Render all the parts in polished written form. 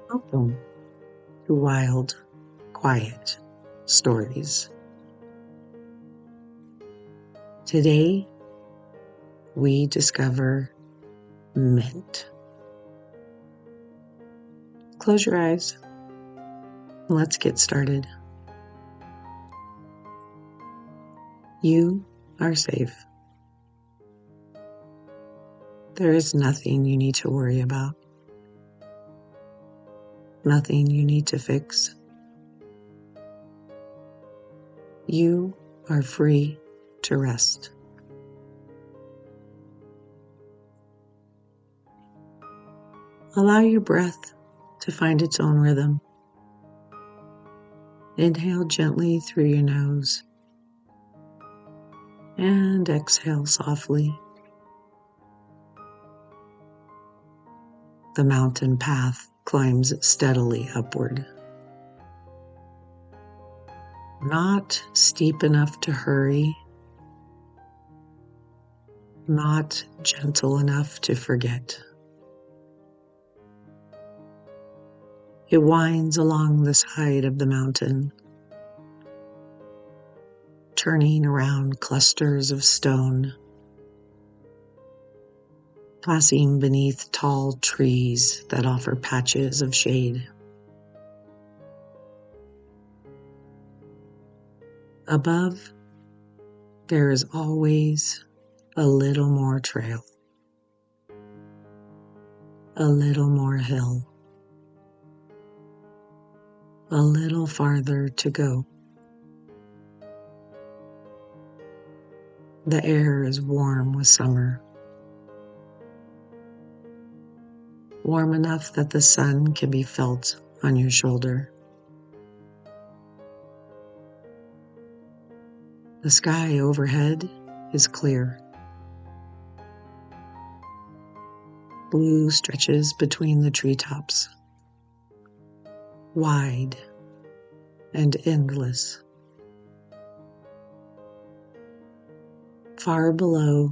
Welcome to Wild, Quiet Stories. Today, we discover mint. Close your eyes. Let's get started. You are safe. There is nothing you need to worry about. Nothing you need to fix. You are free to rest. Allow your breath to find its own rhythm. Inhale gently through your nose and exhale softly. The mountain path climbs steadily upward. Not steep enough to hurry, not gentle enough to forget. It winds along the side of the mountain, turning around clusters of stone, passing beneath tall trees that offer patches of shade. Above, there is always a little more trail, a little more hill, a little farther to go. The air is warm with summer, warm enough that the sun can be felt on your shoulder. The sky overhead is clear. Blue stretches between the treetops, wide and endless. Far below,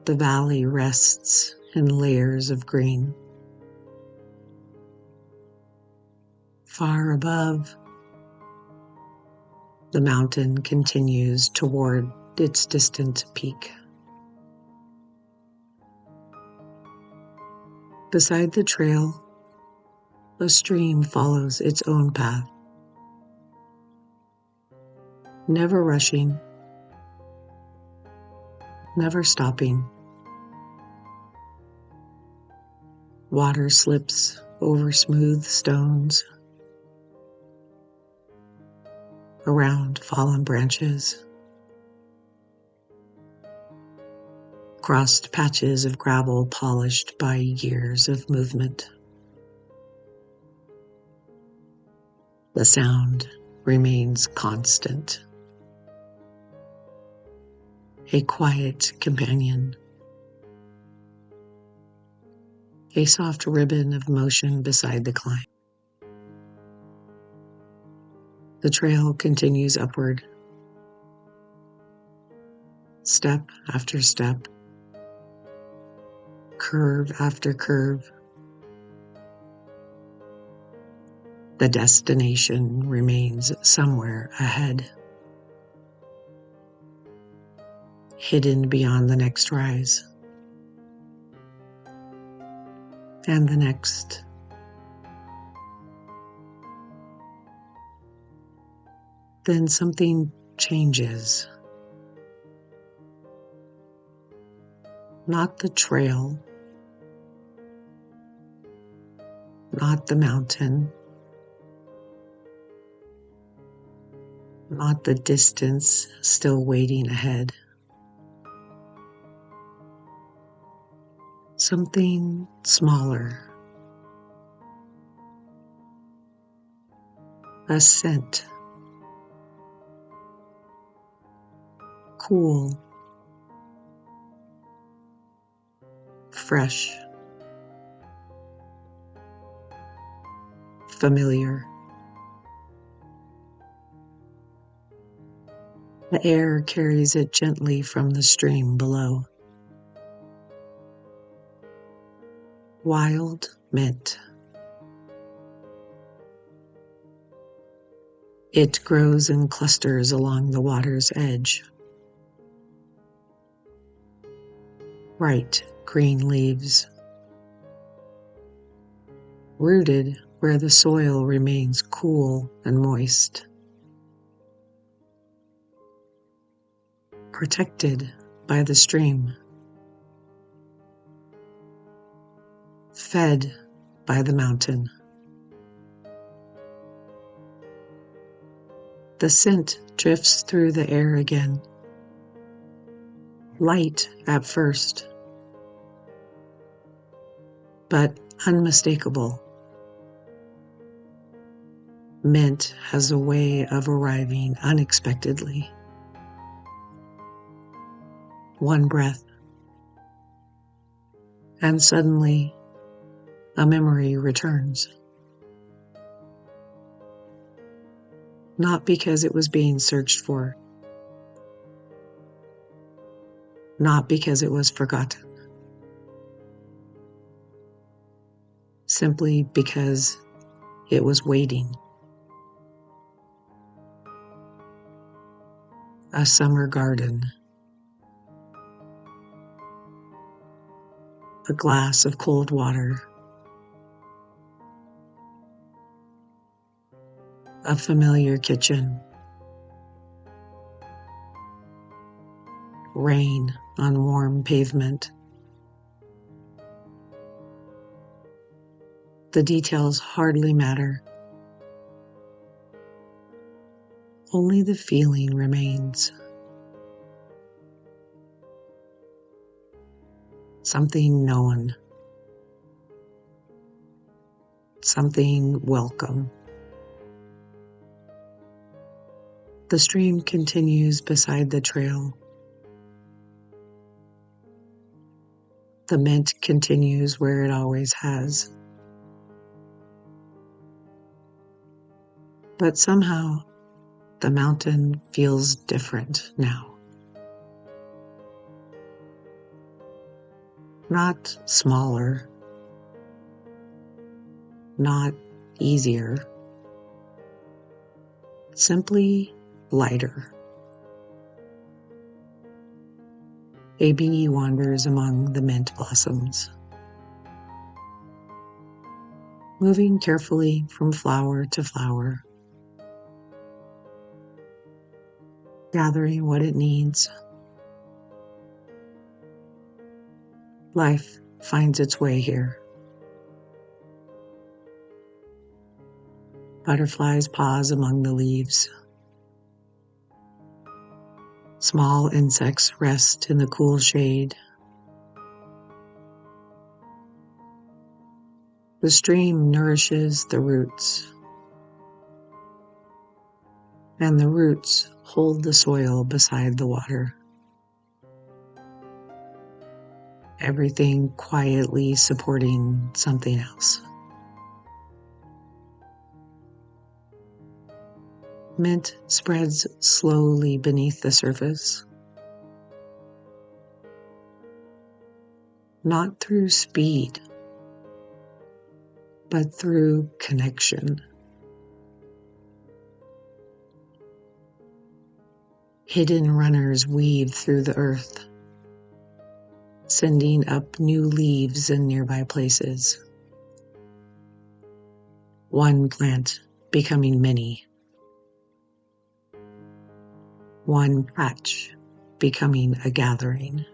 the valley rests in layers of green. Far above, the mountain continues toward its distant peak. Beside the trail, a stream follows its own path, never rushing, never stopping. Water slips over smooth stones, around fallen branches, crossed patches of gravel polished by years of movement. The sound remains constant, a quiet companion, a soft ribbon of motion beside the climb. The trail continues upward, step after step, curve after curve. The destination remains somewhere ahead, hidden beyond the next rise, and the next. Then something changes. Not the trail, not the mountain, not the distance still waiting ahead. Something smaller. A scent. Cool. Fresh. Familiar. The air carries it gently from the stream below. Wild, mint. It grows in clusters along the water's edge. Bright green leaves, rooted where the soil remains cool and moist. Protected by the stream. Fed by the mountain. The scent drifts through the air again. Light at first, but unmistakable. Mint has a way of arriving unexpectedly. One breath, and suddenly a memory returns. Not because it was being searched for, not because it was forgotten, simply because it was waiting. A summer garden. A glass of cold water. A familiar kitchen. Rain on warm pavement. The details hardly matter. Only the feeling remains. Something known. Something welcome. The stream continues beside the trail. The mint continues where it always has. But somehow, the mountain feels different now. Not smaller, not easier, simply lighter. A bee wanders among the mint blossoms, moving carefully from flower to flower, gathering what it needs. Life finds its way here. Butterflies pause among the leaves. Small insects rest in the cool shade. The stream nourishes the roots, and the roots hold the soil beside the water. Everything quietly supporting something else. Mint spreads slowly beneath the surface, not through speed, but through connection. Hidden runners weave through the earth, sending up new leaves in nearby places. One plant becoming many. One patch becoming a gathering.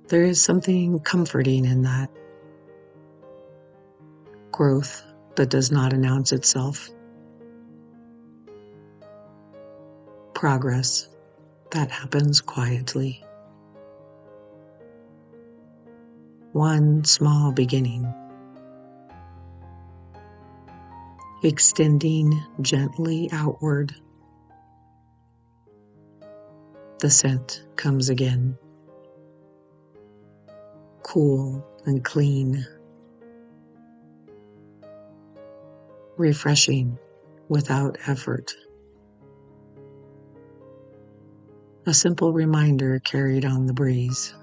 There is something comforting in that. Growth that does not announce itself. Progress that happens quietly. One small beginning, extending gently outward. The scent comes again, cool and clean, refreshing without effort. A simple reminder carried on the breeze.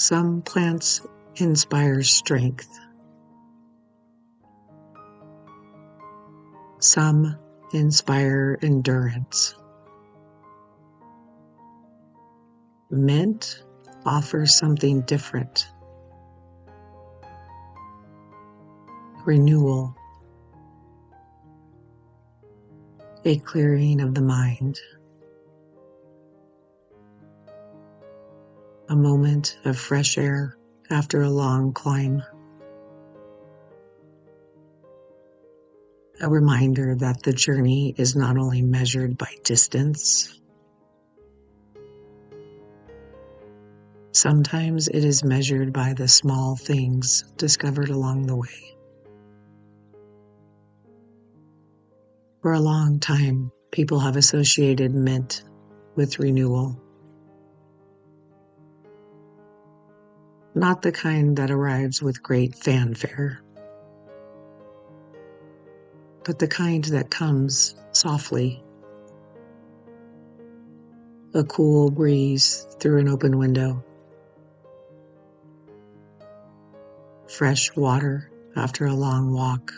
Some plants inspire strength. Some inspire endurance. Mint offers something different. Renewal. A clearing of the mind. A moment of fresh air after a long climb. A reminder that the journey is not only measured by distance, sometimes it is measured by the small things discovered along the way. For a long time, people have associated mint with renewal. Not the kind that arrives with great fanfare, but the kind that comes softly. A cool breeze through an open window. Fresh water after a long walk.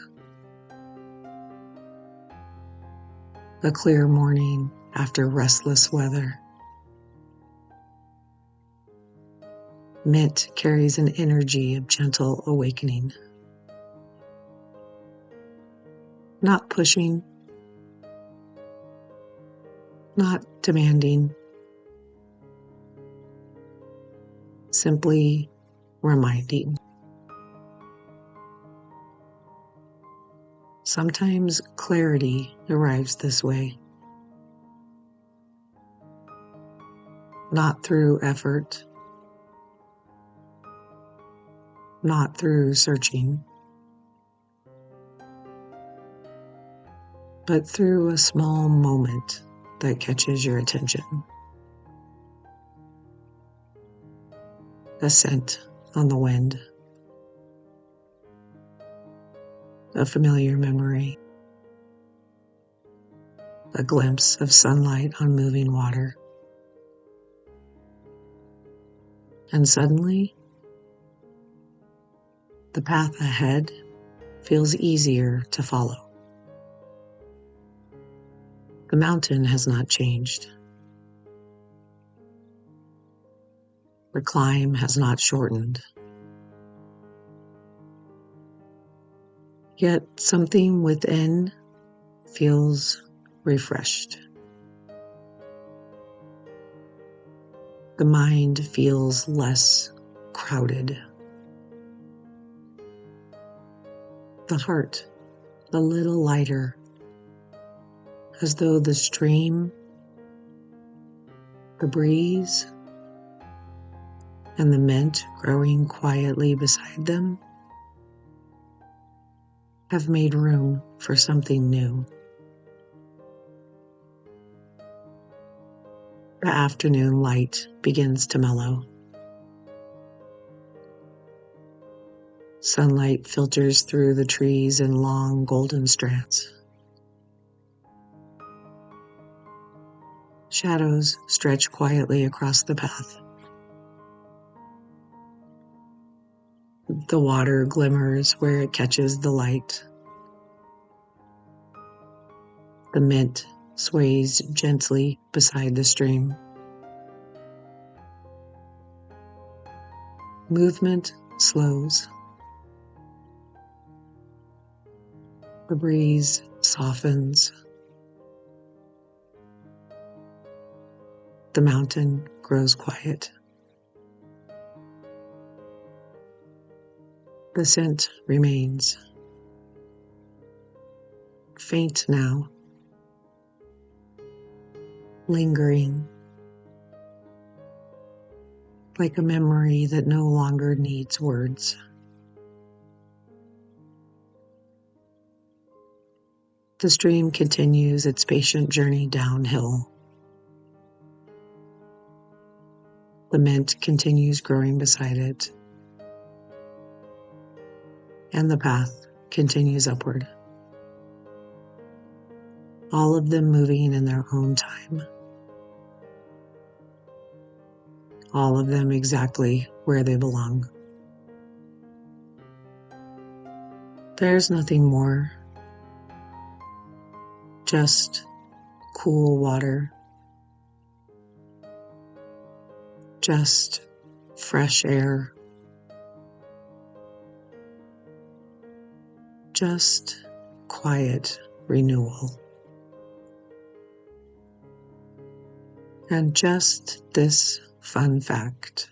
A clear morning after restless weather. Mint carries an energy of gentle awakening. Not pushing, not demanding, simply reminding. Sometimes clarity arrives this way. Not through effort, not through searching, but through a small moment that catches your attention. A scent on the wind. A familiar memory. A glimpse of sunlight on moving water. And suddenly, the path ahead feels easier to follow. The mountain has not changed. The climb has not shortened. Yet something within feels refreshed. The mind feels less crowded. The heart a little lighter, as though the stream, the breeze, and the mint growing quietly beside them have made room for something new. The afternoon light begins to mellow. Sunlight filters through the trees in long golden strands. Shadows stretch quietly across the path. The water glimmers where it catches the light. The mint sways gently beside the stream. Movement slows. The breeze softens. The mountain grows quiet. The scent remains. Faint now. Lingering. Like a memory that no longer needs words. The stream continues its patient journey downhill. The mint continues growing beside it. And the path continues upward. All of them moving in their own time. all of them exactly where they belong. There's nothing more, just cool water, just fresh air, just quiet renewal. And just this fun fact,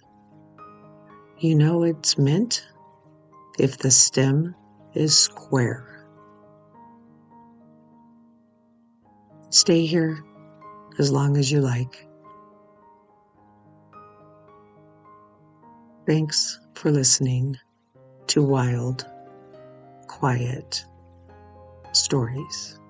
you know it's mint if the stem is square. Stay here as long as you like. Thanks for listening to Wild, Quiet Stories.